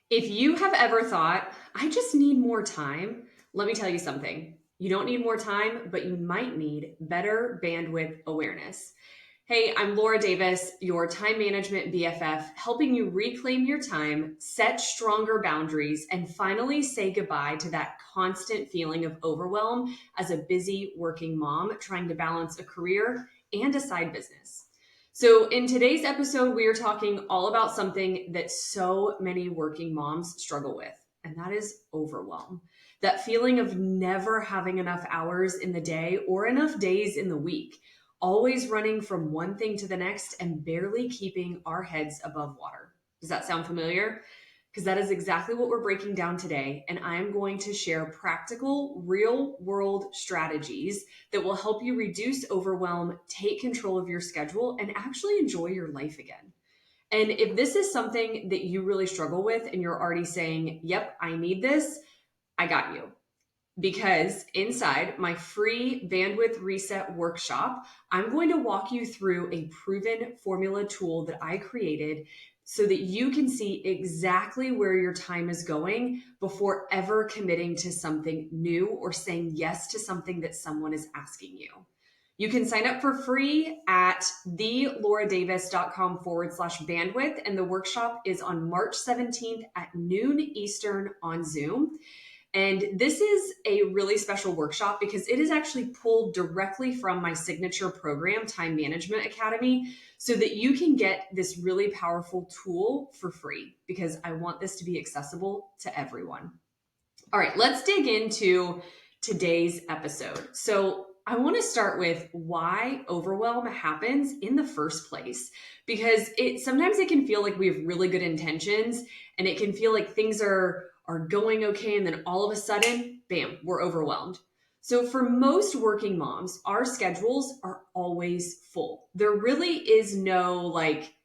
If you have ever thought, I just need more time, let me tell you something. You don't need more time, but you might need better bandwidth awareness. Hey, I'm Laura Davis, your time management BFF, helping you reclaim your time, set stronger boundaries, and finally say goodbye to that constant feeling of overwhelm as a busy working mom trying to balance a career and a side business. So, in today's episode, we are talking all about something that so many working moms struggle with, and that is overwhelm. That feeling of never having enough hours in the day or enough days in the week, always running from one thing to the next and barely keeping our heads above water. Does that sound familiar? Because that is exactly what we're breaking down today. And I'm going to share practical, real world strategies that will help you reduce overwhelm, take control of your schedule, and actually enjoy your life again. And if this is something that you really struggle with and you're already saying, yep, I need this, I got you. Because inside my free bandwidth reset workshop, I'm going to walk you through a proven formula tool that I created so that you can see exactly where your time is going before ever committing to something new or saying yes to something that someone is asking you. You can sign up for free at thelauraddavis.com/bandwidth. And the workshop is on March 17th at noon Eastern on Zoom. And this is a really special workshop because it is actually pulled directly from my signature program, Time Management Academy, so that you can get this really powerful tool for free because I want this to be accessible to everyone. All right, let's dig into today's episode. So I want to start with why overwhelm happens in the first place, because sometimes it can feel like we have really good intentions and it can feel like things are going okay, and then all of a sudden, bam, we're overwhelmed. So for most working moms, our schedules are always full. There really is no like,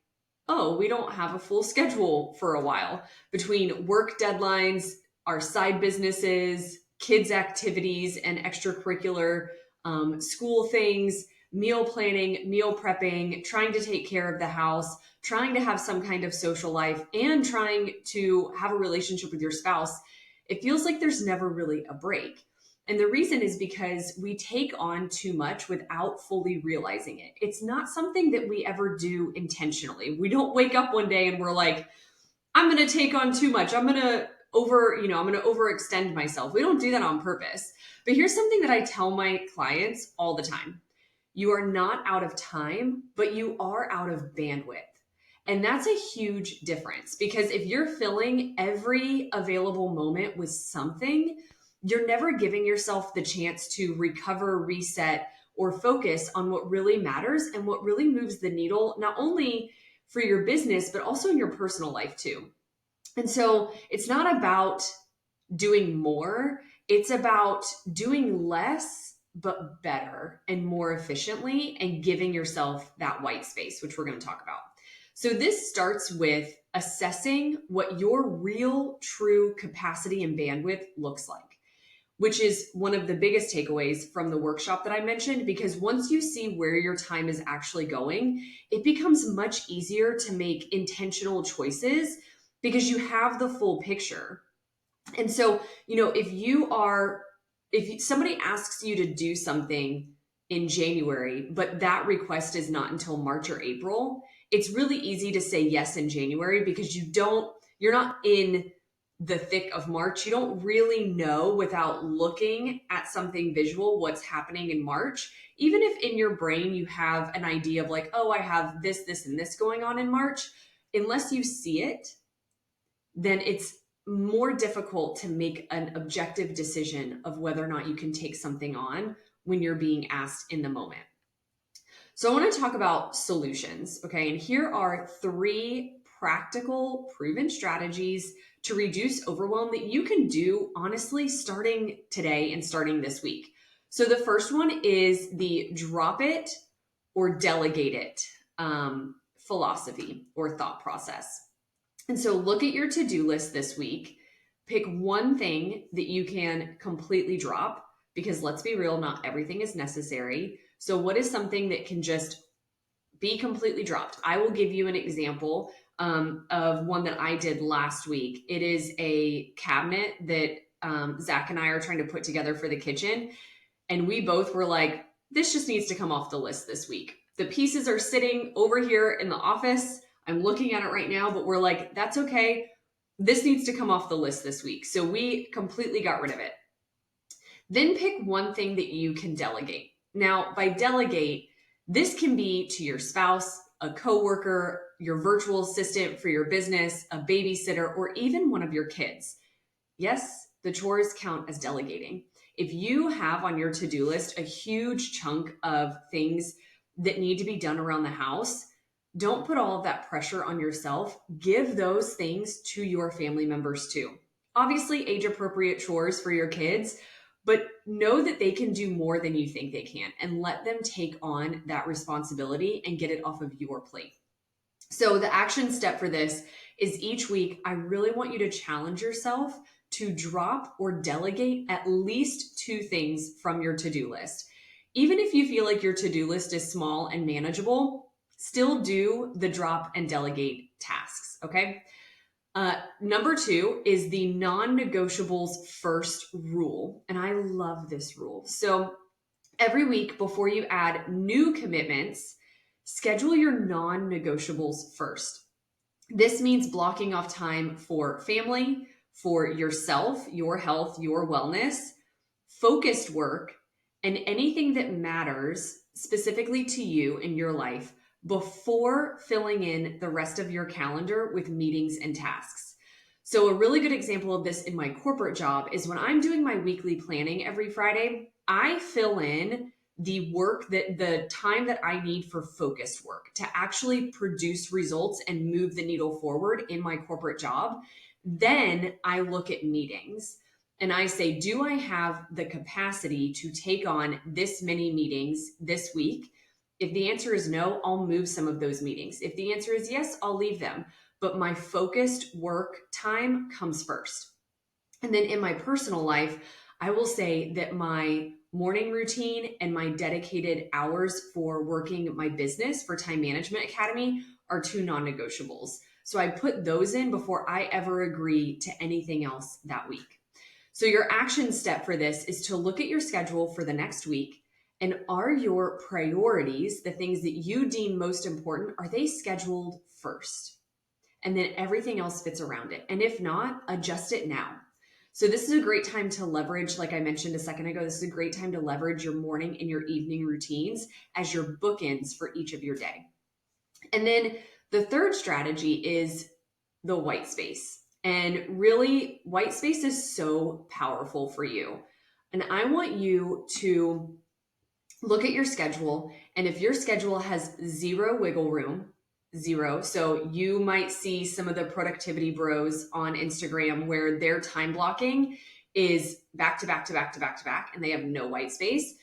oh, we don't have a full schedule for a while between work deadlines, our side businesses, kids' activities, and extracurricular school things, meal planning, meal prepping, trying to take care of the house, trying to have some kind of social life, and trying to have a relationship with your spouse. It feels like there's never really a break. And the reason is because we take on too much without fully realizing it. It's not something that we ever do intentionally. We don't wake up one day and we're like, I'm going to take on too much. I'm going to I'm going to overextend myself. We don't do that on purpose. But here's something that I tell my clients all the time. You are not out of time, but you are out of bandwidth. And that's a huge difference because if you're filling every available moment with something, you're never giving yourself the chance to recover, reset, or focus on what really matters and what really moves the needle, not only for your business, but also in your personal life too. And so it's not about doing more, it's about doing less, but better and more efficiently and giving yourself that white space, which we're going to talk about. So this starts with assessing what your real, true capacity and bandwidth looks like, which is one of the biggest takeaways from the workshop that I mentioned, because once you see where your time is actually going, it becomes much easier to make intentional choices because you have the full picture. And so, if somebody asks you to do something in January, but that request is not until March or April, it's really easy to say yes in January because you're not in the thick of March. You don't really know without looking at something visual what's happening in March. Even if in your brain you have an idea of like, oh, I have this, and this going on in March, unless you see it, then it's more difficult to make an objective decision of whether or not you can take something on when you're being asked in the moment. So I want to talk about solutions, okay? And here are 3 practical, proven strategies to reduce overwhelm that you can do honestly starting today and starting this week. So the first one is the drop it or delegate it philosophy or thought process. And so look at your to-do list this week. Pick one thing that you can completely drop because let's be real, not everything is necessary. So what is something that can just be completely dropped? I will give you an example. of one that I did last week. It is a cabinet that Zach and I are trying to put together for the kitchen. And we both were like, this just needs to come off the list this week. The pieces are sitting over here in the office. I'm looking at it right now, but we're like, that's okay. This needs to come off the list this week. So we completely got rid of it. Then pick one thing that you can delegate. Now, by delegate, this can be to your spouse, a coworker, your virtual assistant for your business, a babysitter, or even one of your kids. Yes, the chores count as delegating. If you have on your to-do list a huge chunk of things that need to be done around the house, don't put all of that pressure on yourself. Give those things to your family members too. Obviously, age-appropriate chores for your kids, but know that they can do more than you think they can, and let them take on that responsibility and get it off of your plate. So the action step for this is each week, I really want you to challenge yourself to drop or delegate at least 2 things from your to-do list. Even if you feel like your to-do list is small and manageable, still do the drop and delegate tasks, okay? Number 2 is the non-negotiables first rule. And I love this rule. So every week before you add new commitments, schedule your non-negotiables first. This means blocking off time for family, for yourself, your health, your wellness, focused work, and anything that matters specifically to you in your life before filling in the rest of your calendar with meetings and tasks. So a really good example of this in my corporate job is when I'm doing my weekly planning every Friday, I fill in the work that the time that I need for focused work to actually produce results and move the needle forward in my corporate job. Then I look at meetings and I say, do I have the capacity to take on this many meetings this week? If the answer is no, I'll move some of those meetings. If the answer is yes, I'll leave them. But my focused work time comes first. And then in my personal life, I will say that my morning routine and my dedicated hours for working my business for Time Management Academy are 2 non-negotiables. So I put those in before I ever agree to anything else that week. So your action step for this is to look at your schedule for the next week, and are your priorities, the things that you deem most important, are they scheduled first? And then everything else fits around it. And if not, adjust it now. So this is a great time to leverage, like I mentioned a second ago, this is a great time to leverage your morning and your evening routines as your bookends for each of your day. And then the third strategy is the white space. And really, white space is so powerful for you. And I want you to look at your schedule. And if your schedule has 0 wiggle room, 0. So you might see some of the productivity bros on Instagram where their time blocking is back to back to back to back to back, and they have no white space.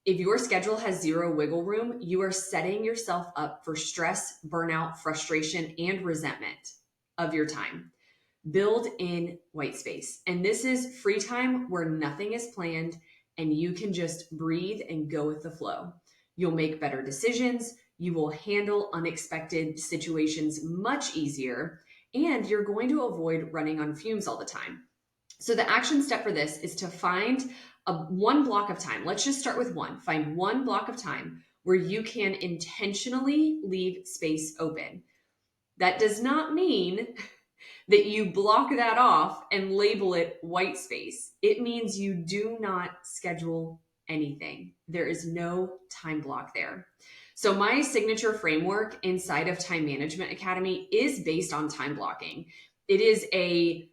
If your schedule has 0 wiggle room, you are setting yourself up for stress, burnout, frustration, and resentment of your time. Build in white space. And this is free time where nothing is planned and you can just breathe and go with the flow. You'll make better decisions. You will handle unexpected situations much easier, and you're going to avoid running on fumes all the time. So the action step for this is to find one block of time. Let's just start with one. Find one block of time where you can intentionally leave space open. That does not mean that you block that off and label it white space. It means you do not schedule anything. There is no time block there. So my signature framework inside of Time Management Academy is based on time blocking. It is a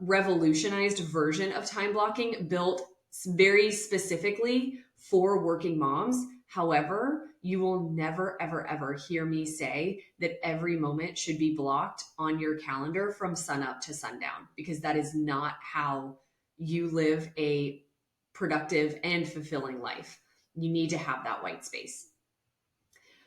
revolutionized version of time blocking built very specifically for working moms. However, you will never, ever, ever hear me say that every moment should be blocked on your calendar from sunup to sundown, because that is not how you live a productive and fulfilling life. You need to have that white space.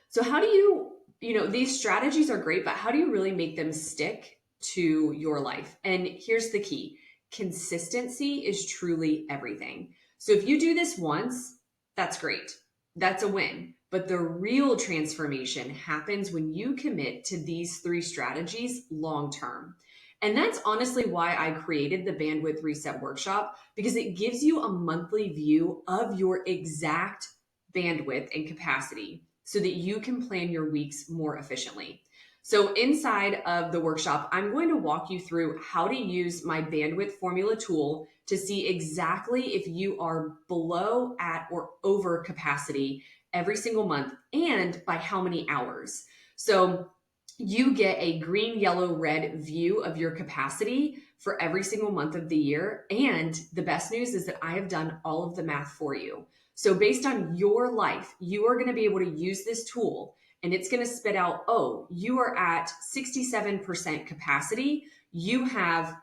So how do these strategies are great, but how do you really make them stick to your life? And here's the key. Consistency is truly everything. So if you do this once, that's great. That's a win. But the real transformation happens when you commit to these three strategies long term. And that's honestly why I created the Bandwidth Reset Workshop, because it gives you a monthly view of your exact bandwidth and capacity so that you can plan your weeks more efficiently. So, inside of the workshop, I'm going to walk you through how to use my bandwidth formula tool to see exactly if you are below, at, or over capacity every single month and by how many hours. So, you get a green, yellow, red view of your capacity for every single month of the year. And the best news is that I have done all of the math for you. So, based on your life, you are going to be able to use this tool and it's going to spit out, oh, you are at 67% capacity. You have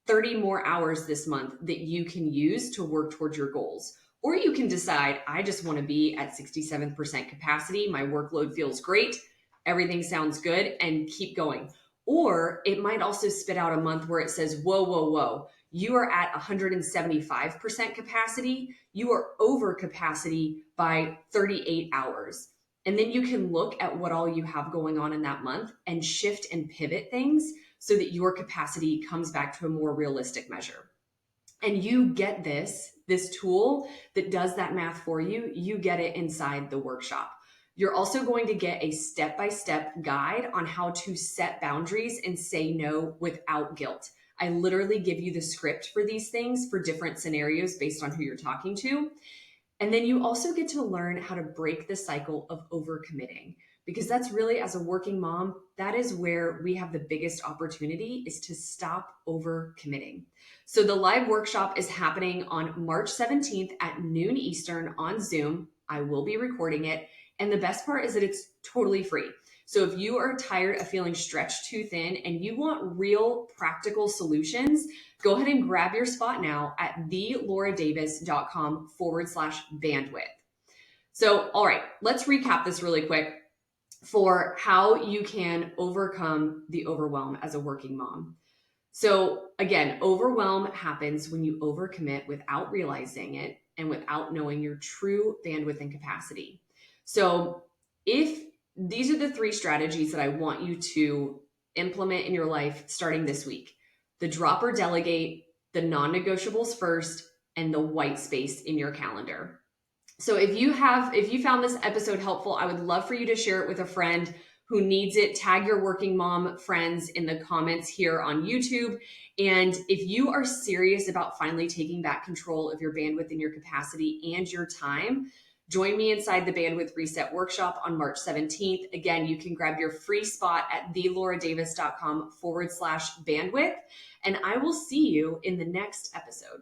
30 more hours this month that you can use to work towards your goals. Or you can decide, I just want to be at 67% capacity. My workload feels great. Everything sounds good, and keep going. Or it might also spit out a month where it says, whoa, whoa, whoa, you are at 175% capacity. You are over capacity by 38 hours. And then you can look at what all you have going on in that month and shift and pivot things so that your capacity comes back to a more realistic measure. And you get this tool that does that math for you. You get it inside the workshop. You're also going to get a step-by-step guide on how to set boundaries and say no without guilt. I literally give you the script for these things for different scenarios based on who you're talking to. And then you also get to learn how to break the cycle of overcommitting, because that's really, as a working mom, that is where we have the biggest opportunity, is to stop overcommitting. So the live workshop is happening on March 17th at noon Eastern on Zoom. I will be recording it. And the best part is that it's totally free. So if you are tired of feeling stretched too thin and you want real practical solutions, go ahead and grab your spot now at thelauraddavis.com/bandwidth. So, all right, let's recap this really quick for how you can overcome the overwhelm as a working mom. So again, overwhelm happens when you overcommit without realizing it and without knowing your true bandwidth and capacity. So if these are the three strategies that I want you to implement in your life starting this week: the drop or delegate, the non-negotiables first, and the white space in your calendar. So if you found this episode helpful, I would love for you to share it with a friend who needs it. Tag your working mom friends in the comments here on YouTube. And if you are serious about finally taking back control of your bandwidth and your capacity and your time, join me inside the Bandwidth Reset Workshop on March 17th. Again, you can grab your free spot at thelauraddavis.com/bandwidth. And I will see you in the next episode.